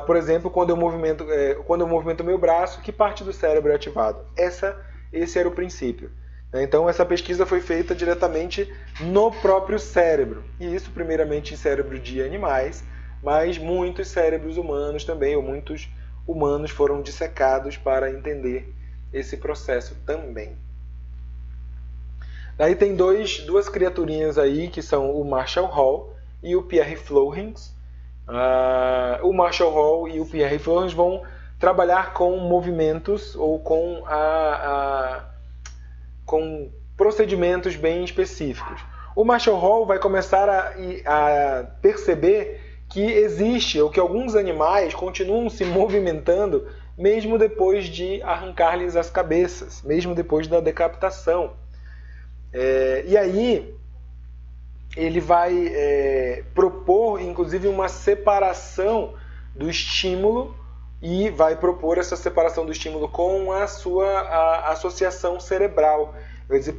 por exemplo, quando eu movimento meu braço, que parte do cérebro é ativado? Esse era o princípio. Então, essa pesquisa foi feita diretamente no próprio cérebro. E isso, primeiramente, em cérebro de animais, mas muitos cérebros humanos também, ou muitos humanos foram dissecados para entender esse processo também. Daí tem duas criaturinhas aí, que são o Marshall Hall e o Pierre Floerens. O Marshall Hall e o Pierre Floerens vão trabalhar com movimentos ou com procedimentos bem específicos. O Marshall Hall vai começar a perceber que existe, ou que alguns animais continuam se movimentando mesmo depois de arrancar-lhes as cabeças, mesmo depois da decapitação. E aí ele vai propor, inclusive, uma separação do estímulo e vai propor essa separação do estímulo com a sua associação cerebral. Vai dizer,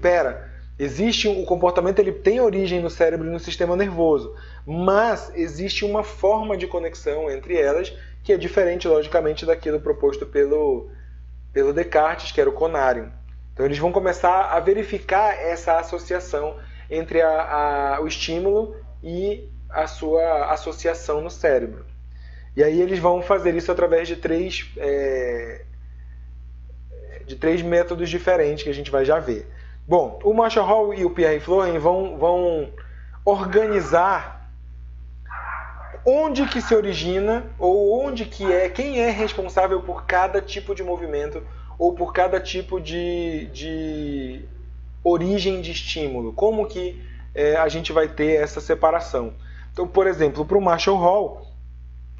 o comportamento ele tem origem no cérebro e no sistema nervoso, mas existe uma forma de conexão entre elas que é diferente, logicamente, daquilo proposto pelo Descartes, que era o conário. Então eles vão começar a verificar essa associação entre o estímulo e a sua associação no cérebro. E aí eles vão fazer isso através de 3 de 3 métodos diferentes que a gente vai já ver. Bom, o Marshall Hall e o Pierre Florin vão organizar onde que se origina ou quem é responsável por cada tipo de movimento ou por cada tipo de origem de estímulo. Como que a gente vai ter essa separação? Então, por exemplo, para o Marshall Hall,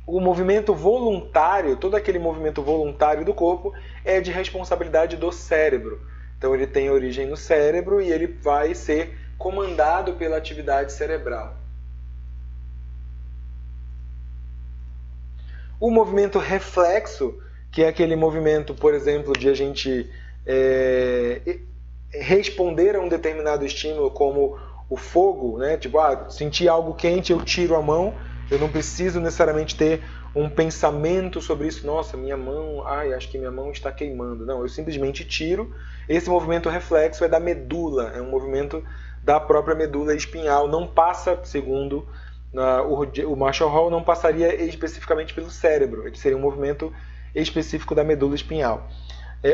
o movimento voluntário, todo aquele movimento voluntário do corpo é de responsabilidade do cérebro. Então ele tem origem no cérebro e ele vai ser comandado pela atividade cerebral. O movimento reflexo, que é aquele movimento, por exemplo, de a gente responder a um determinado estímulo, como o fogo, né? Tipo, sentir algo quente, eu tiro a mão. Eu não preciso necessariamente ter um pensamento sobre isso. Nossa, minha mão, acho que minha mão está queimando. Não, eu simplesmente tiro. Esse movimento reflexo é da medula, é um movimento da própria medula espinhal. Não passa, segundo o Marshall Hall, não passaria especificamente pelo cérebro. Ele seria um movimento específico da medula espinhal.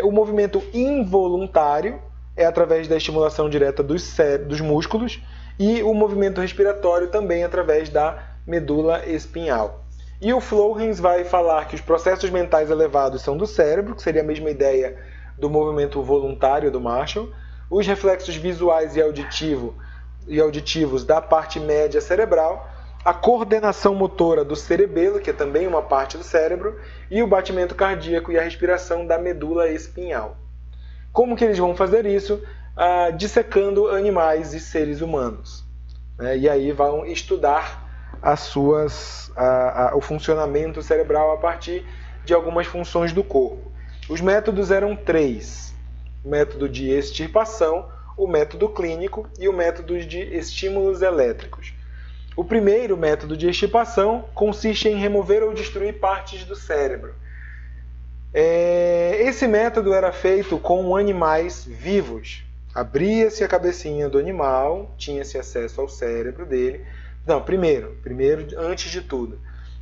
O movimento involuntário é através da estimulação direta dos músculos, e o movimento respiratório também através da medula espinhal. E o Florin vai falar que os processos mentais elevados são do cérebro, que seria a mesma ideia do movimento voluntário do Marshall, os reflexos visuais e auditivos da parte média cerebral, a coordenação motora do cerebelo, que é também uma parte do cérebro, e o batimento cardíaco e a respiração da medula espinhal. Como que eles vão fazer isso? Dissecando animais e seres humanos. E aí vão estudar o funcionamento cerebral a partir de algumas funções do corpo. Os métodos eram 3. O método de extirpação, o método clínico e o método de estímulos elétricos. O primeiro método de extirpação consiste em remover ou destruir partes do cérebro. Esse método era feito com animais vivos. Abria-se a cabecinha do animal, tinha-se acesso ao cérebro dele. Não, primeiro, antes de tudo,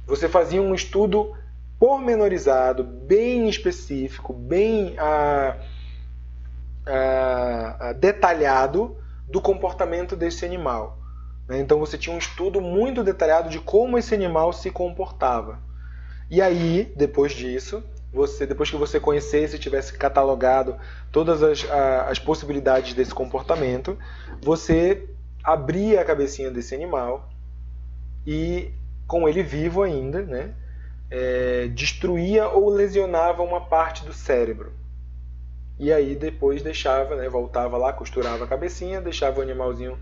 você fazia um estudo pormenorizado, bem específico, bem detalhado do comportamento desse animal. Então você tinha um estudo muito detalhado de como esse animal se comportava. E aí, depois disso, depois que você conhecesse e tivesse catalogado todas as possibilidades desse comportamento, você abria a cabecinha desse animal e, com ele vivo ainda, né, destruía ou lesionava uma parte do cérebro. E aí depois deixava, voltava lá, costurava a cabecinha, deixava o animalzinho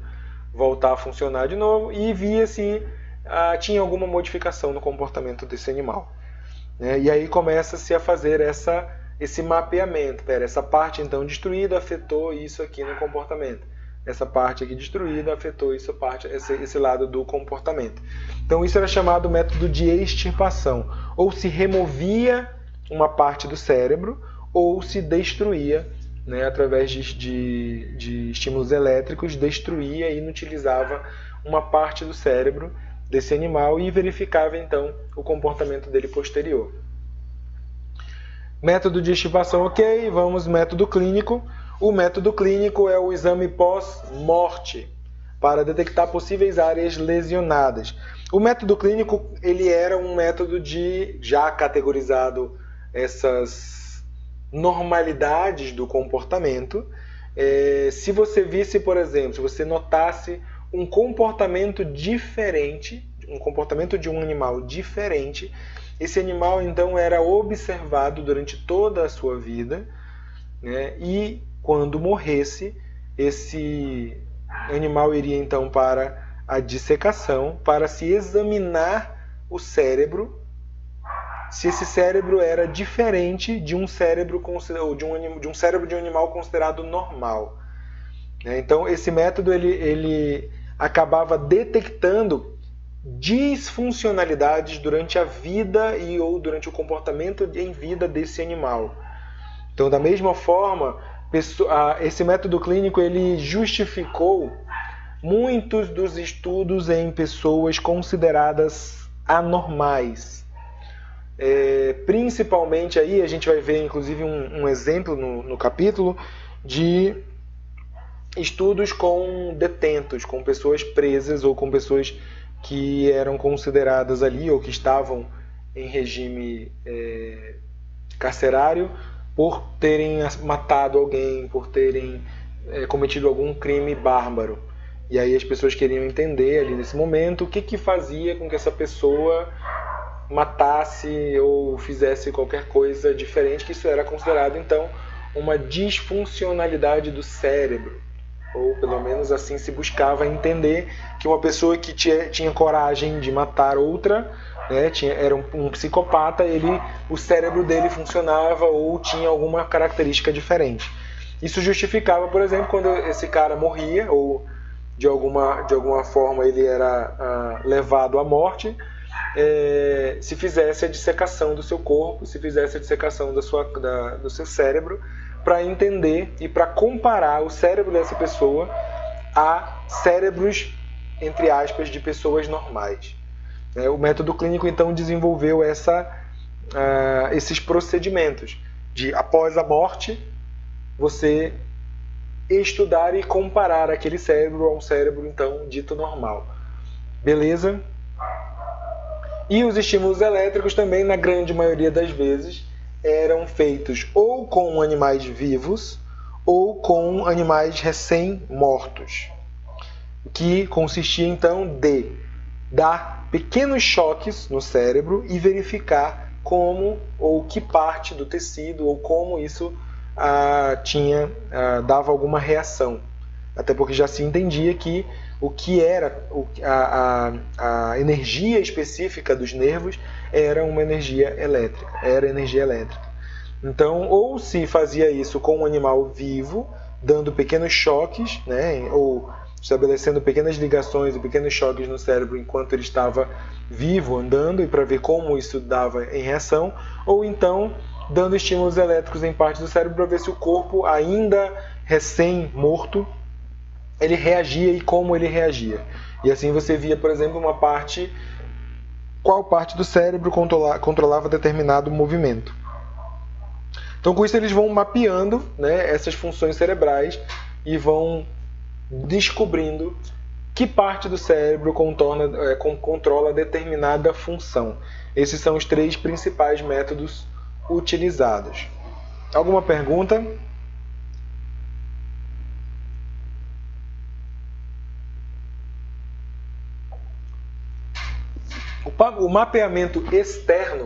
voltar a funcionar de novo e via se tinha alguma modificação no comportamento desse animal. E aí começa-se a fazer esse mapeamento. Essa parte então destruída afetou isso aqui no comportamento. Essa parte aqui destruída afetou esse lado do comportamento. Então isso era chamado método de extirpação. Ou se removia uma parte do cérebro, ou se destruía, através de estímulos elétricos, destruía e inutilizava uma parte do cérebro desse animal e verificava então o comportamento dele posterior. Método de extirpação, ok. Vamos método clínico. O método clínico é o exame pós-morte para detectar possíveis áreas lesionadas. O método clínico ele era um método de já categorizado essas normalidades do comportamento. Se você visse, por exemplo, se você notasse um comportamento diferente, um comportamento de um animal diferente, esse animal então era observado durante toda a sua vida, e quando morresse, esse animal iria então para a dissecação para se examinar o cérebro, se esse cérebro era diferente de um cérebro de um cérebro de um animal considerado normal. Então esse método ele acabava detectando disfuncionalidades durante a vida ou durante o comportamento em vida desse animal. Então, da mesma forma, esse método clínico ele justificou muitos dos estudos em pessoas consideradas anormais. principalmente aí a gente vai ver inclusive um exemplo no capítulo de estudos com detentos, com pessoas presas ou com pessoas que eram consideradas ali ou que estavam em regime carcerário por terem matado alguém, por terem cometido algum crime bárbaro. E aí as pessoas queriam entender ali nesse momento o que fazia com que essa pessoa matasse ou fizesse qualquer coisa diferente, que isso era considerado então uma disfuncionalidade do cérebro, ou pelo menos assim se buscava entender que uma pessoa que tinha coragem de matar outra, né, era um psicopata, o cérebro dele funcionava ou tinha alguma característica diferente. Isso justificava, por exemplo, quando esse cara morria ou de alguma forma ele era levado à morte, se fizesse a dissecação do seu corpo, se fizesse a dissecação do seu cérebro, para entender e para comparar o cérebro dessa pessoa a cérebros, entre aspas, de pessoas normais. O método clínico, então, desenvolveu esses procedimentos de, após a morte, você estudar e comparar aquele cérebro a um cérebro, então, dito normal. Beleza? E os estímulos elétricos também, na grande maioria das vezes, eram feitos ou com animais vivos ou com animais recém-mortos, que consistia então de dar pequenos choques no cérebro e verificar como ou que parte do tecido ou como isso dava alguma reação. Até porque já se entendia que o que era a energia específica dos nervos era uma energia elétrica, Então, ou se fazia isso com um animal vivo, dando pequenos choques, né, ou estabelecendo pequenas ligações e pequenos choques no cérebro enquanto ele estava vivo, andando, e para ver como isso dava em reação, ou então dando estímulos elétricos em parte do cérebro para ver se o corpo, ainda recém-morto, ele reagia e como ele reagia. E assim você via, por exemplo, qual parte do cérebro controlava determinado movimento. Então, com isso, eles vão mapeando, né, essas funções cerebrais e vão descobrindo que parte do cérebro controla determinada função. Esses são os 3 principais métodos utilizados. Alguma pergunta? O mapeamento externo,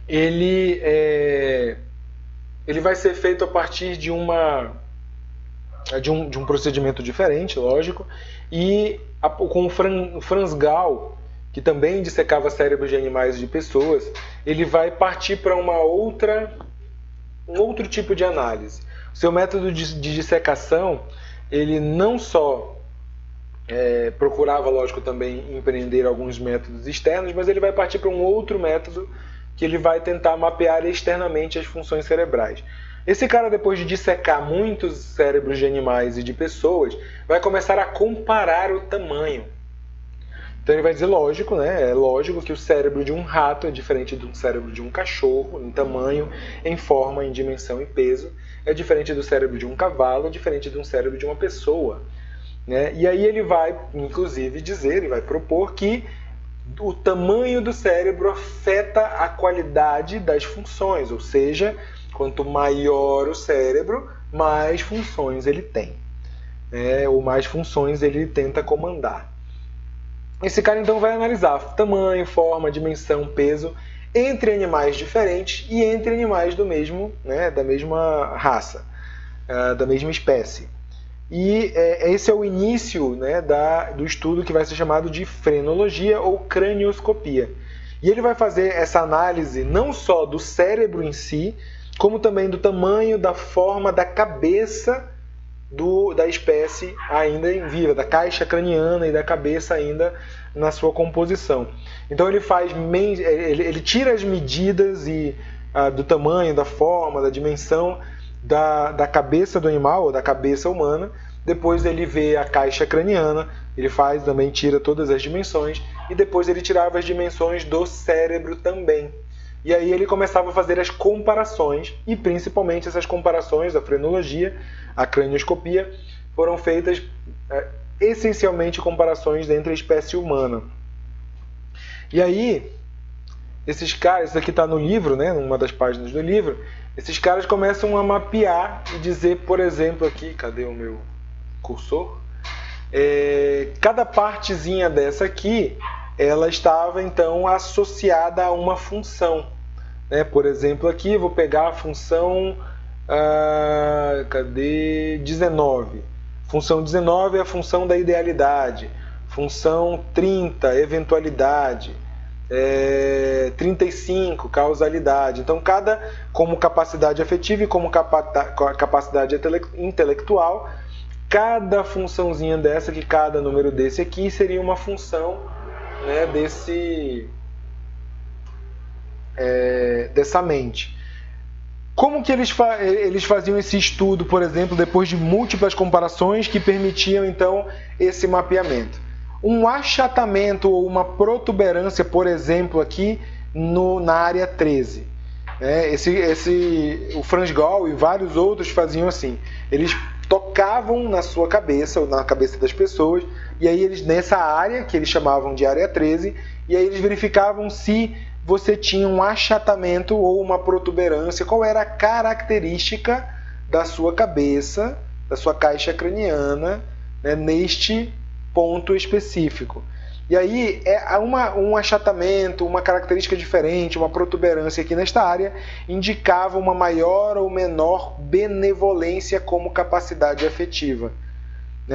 ele vai ser feito a partir de um procedimento diferente, lógico, e com o Franz Gall, que também dissecava cérebros de animais e de pessoas, ele vai partir para um outro tipo de análise. O seu método de dissecação, ele não só procurava, lógico, também empreender alguns métodos externos, mas ele vai partir para um outro método que ele vai tentar mapear externamente as funções cerebrais. Esse cara, depois de dissecar muitos cérebros de animais e de pessoas, vai começar a comparar o tamanho. Então ele vai dizer, lógico, né? É lógico que o cérebro de um rato é diferente do cérebro de um cachorro, em tamanho, em forma, em dimensão e peso. É diferente do cérebro de um cavalo, é diferente de um cérebro de uma pessoa. Né? E aí ele vai, inclusive, ele vai propor que o tamanho do cérebro afeta a qualidade das funções, ou seja, quanto maior o cérebro, mais funções ele tem, ou mais funções ele tenta comandar. Esse cara então vai analisar tamanho, forma, dimensão, peso entre animais diferentes e entre animais do mesmo, da mesma raça, da mesma espécie. E esse é o início, do estudo que vai ser chamado de frenologia ou cranioscopia. E ele vai fazer essa análise não só do cérebro em si, como também do tamanho, da forma, da cabeça da espécie ainda em vida, da caixa craniana e da cabeça ainda na sua composição. Então ele tira as medidas do tamanho, da forma, da dimensão da cabeça do animal ou da cabeça humana depois ele vê a caixa craniana, ele faz também, tira todas as dimensões, e depois ele tirava as dimensões do cérebro também. E aí ele começava a fazer as comparações, e principalmente essas comparações da frenologia, a cranioscopia, foram feitas essencialmente comparações entre a espécie humana. E aí, esses caras, isso aqui está no livro, né, numa das páginas do livro, esses caras começam a mapear e dizer, por exemplo, aqui, cadê o meu cursor? Cada partezinha dessa aqui, ela estava então associada a uma função. Né? Por exemplo, aqui vou pegar a função 19. Função 19 é a função da idealidade. Função 30, eventualidade. 35, causalidade. Então, cada como capacidade afetiva e como capacidade intelectual, cada funçãozinha dessa, que cada número desse aqui seria uma função, né, dessa mente. Como que eles faziam esse estudo, por exemplo, depois de múltiplas comparações que permitiam, então, esse mapeamento? Um achatamento ou uma protuberância, por exemplo, aqui na área 13. O Franz Gall e vários outros faziam assim. Eles tocavam na sua cabeça, ou na cabeça das pessoas, e aí eles, nessa área, que eles chamavam de área 13, e aí eles verificavam se você tinha um achatamento ou uma protuberância, qual era a característica da sua cabeça, da sua caixa craniana, né, neste ponto específico. E aí, um achatamento, uma característica diferente, uma protuberância aqui nesta área, indicava uma maior ou menor benevolência como capacidade afetiva.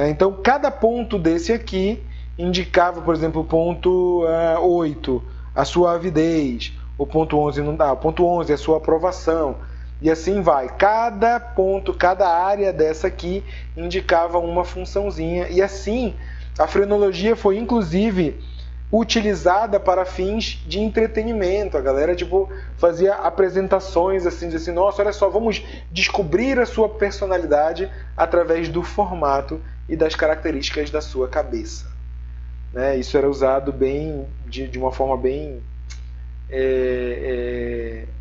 Então, cada ponto desse aqui indicava, por exemplo, o ponto 8, a sua avidez, o ponto 11 não dá, o ponto 11 é a sua aprovação, e assim vai. Cada ponto, cada área dessa aqui indicava uma funçãozinha, e assim a frenologia foi inclusive utilizada para fins de entretenimento. A galera fazia apresentações assim, dizia assim, nossa, olha só, vamos descobrir a sua personalidade através do formato e das características da sua cabeça. Isso era usado de uma forma bem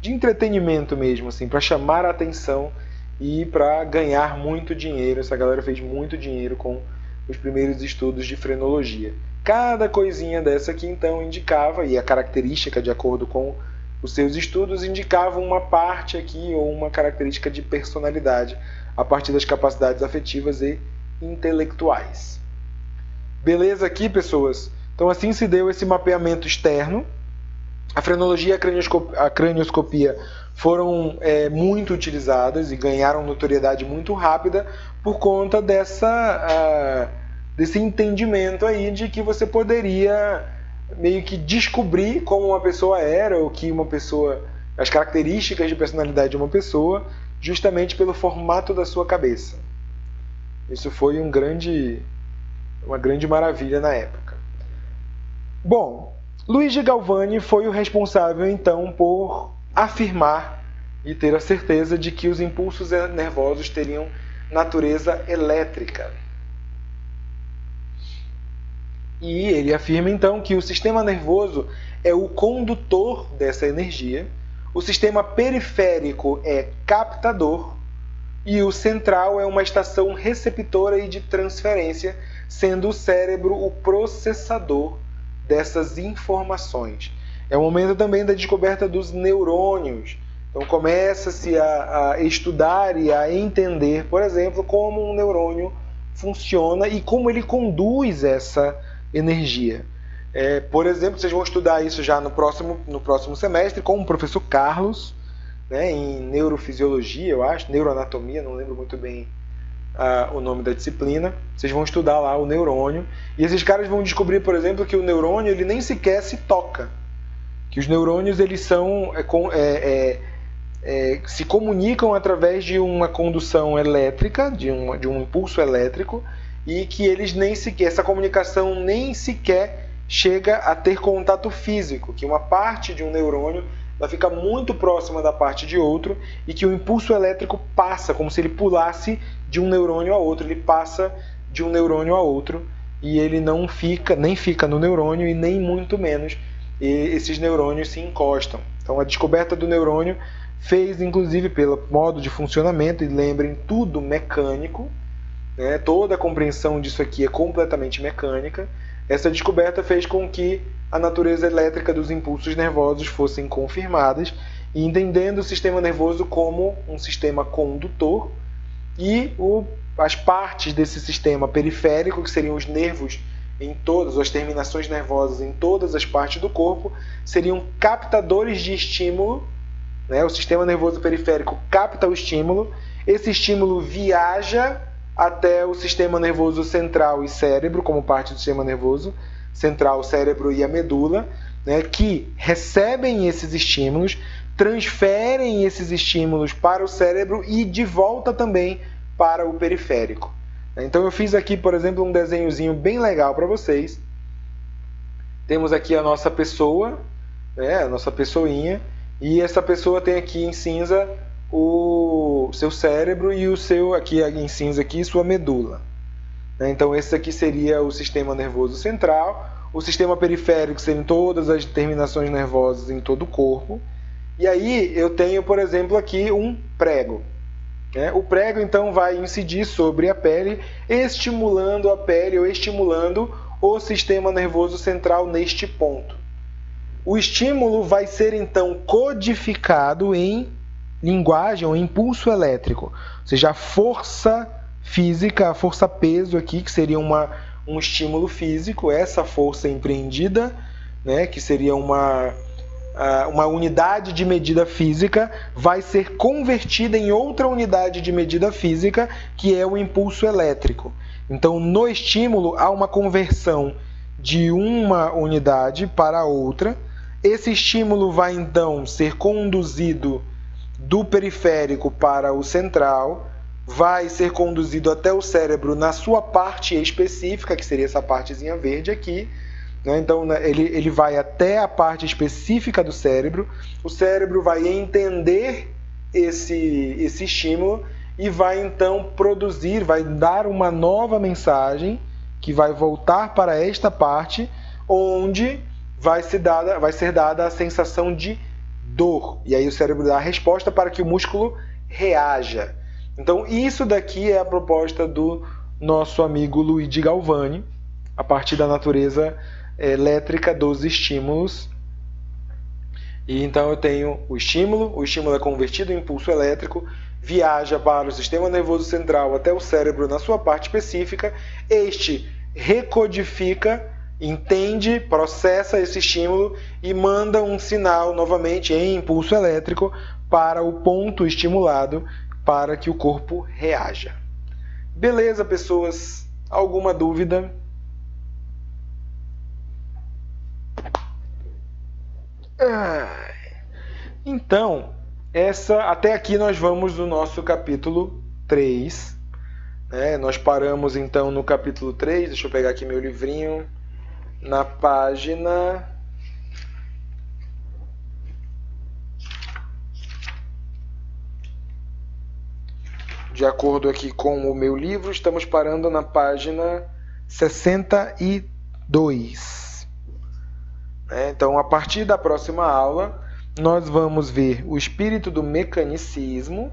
de entretenimento mesmo, assim, para chamar a atenção e para ganhar muito dinheiro. Essa galera fez muito dinheiro com os primeiros estudos de frenologia. Cada coisinha dessa aqui, então, indicava, e a característica, de acordo com os seus estudos, indicava uma parte aqui, ou uma característica de personalidade, a partir das capacidades afetivas e intelectuais. Beleza aqui, pessoas? Então, assim se deu esse mapeamento externo. A frenologia e a cranioscopia foram muito utilizadas e ganharam notoriedade muito rápida por conta desse entendimento aí de que você poderia meio que descobrir como uma pessoa era, ou que as características de personalidade de uma pessoa, justamente pelo formato da sua cabeça. Isso foi uma grande maravilha na época. Bom, Luigi Galvani foi o responsável então por afirmar e ter a certeza de que os impulsos nervosos teriam natureza elétrica. E ele afirma então que o sistema nervoso é o condutor dessa energia, o sistema periférico é captador e o central é uma estação receptora e de transferência, sendo o cérebro o processador dessas informações. É o momento também da descoberta dos neurônios. Então começa-se a estudar e a entender, por exemplo, como um neurônio funciona e como ele conduz essa energia. Por exemplo, vocês vão estudar isso já no próximo semestre com o professor Carlos, né, em neurofisiologia, eu acho, neuroanatomia, não lembro muito bem o nome da disciplina. Vocês vão estudar lá o neurônio e esses caras vão descobrir, por exemplo, que o neurônio ele nem sequer se toca, que os neurônios eles são se comunicam através de uma condução elétrica, de um impulso elétrico, e que eles nem sequer, essa comunicação nem sequer chega a ter contato físico, que uma parte de um neurônio vai ficar muito próxima da parte de outro e que o impulso elétrico passa, como se ele pulasse de um neurônio a outro. Ele passa de um neurônio a outro e ele não fica, nem fica no neurônio e nem muito menos esses neurônios se encostam. Então a descoberta do neurônio fez, inclusive, pelo modo de funcionamento, e lembrem, tudo mecânico, né? Toda a compreensão disso aqui é completamente mecânica. Essa descoberta fez com que a natureza elétrica dos impulsos nervosos fossem confirmadas, e entendendo o sistema nervoso como um sistema condutor e as partes desse sistema periférico, que seriam os nervos em todas as terminações nervosas em todas as partes do corpo, seriam captadores de estímulo, né? O sistema nervoso periférico capta o estímulo, esse estímulo viaja até o sistema nervoso central e cérebro, como parte do sistema nervoso central, cérebro e a medula, né, que recebem esses estímulos, transferem esses estímulos para o cérebro e de volta também para o periférico. Então eu fiz aqui, por exemplo, um desenhozinho bem legal para vocês. Temos aqui a nossa pessoa, né, a nossa pessoinha, e essa pessoa tem aqui em cinza o seu cérebro e o seu, aqui em cinza, aqui, sua medula. Então esse aqui seria o sistema nervoso central, o sistema periférico seriam todas as terminações nervosas em todo o corpo, e aí eu tenho, por exemplo, aqui um prego. O prego então vai incidir sobre a pele, estimulando a pele ou estimulando o sistema nervoso central neste ponto. O estímulo vai ser então codificado em linguagem ou impulso elétrico, ou seja, a força física, a força-peso aqui, que seria um estímulo físico, essa força empreendida, né, que seria uma unidade de medida física, vai ser convertida em outra unidade de medida física, que é o impulso elétrico. Então, no estímulo, há uma conversão de uma unidade para outra. Esse estímulo vai, então, ser conduzido do periférico para o central, vai ser conduzido até o cérebro na sua parte específica, que seria essa partezinha verde aqui. Então ele vai até a parte específica do cérebro, o cérebro vai entender esse estímulo e vai então produzir, vai dar uma nova mensagem que vai voltar para esta parte, onde vai ser dada a sensação de dor. E aí o cérebro dá a resposta para que o músculo reaja. Então isso daqui é a proposta do nosso amigo Luigi Galvani, a partir da natureza elétrica dos estímulos. E então eu tenho o estímulo é convertido em impulso elétrico, viaja para o sistema nervoso central até o cérebro na sua parte específica, este recodifica, entende, processa esse estímulo e manda um sinal novamente em impulso elétrico para o ponto estimulado para que o corpo reaja. Beleza, pessoas? Alguma dúvida? Então, até aqui nós vamos no nosso capítulo 3. Nós paramos então no capítulo 3, deixa eu pegar aqui meu livrinho, na página... De acordo aqui com o meu livro, estamos parando na página 62. Então, a partir da próxima aula, nós vamos ver o espírito do mecanicismo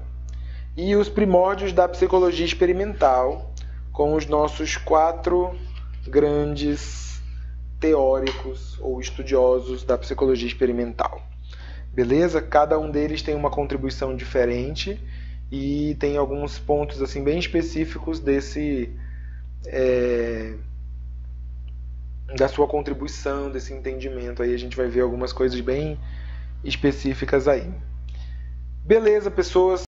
e os primórdios da psicologia experimental, com os nossos 4 grandes teóricos ou estudiosos da psicologia experimental. Beleza? Cada um deles tem uma contribuição diferente e tem alguns pontos assim bem específicos da sua contribuição, desse entendimento. Aí a gente vai ver algumas coisas bem específicas aí. Beleza, pessoas?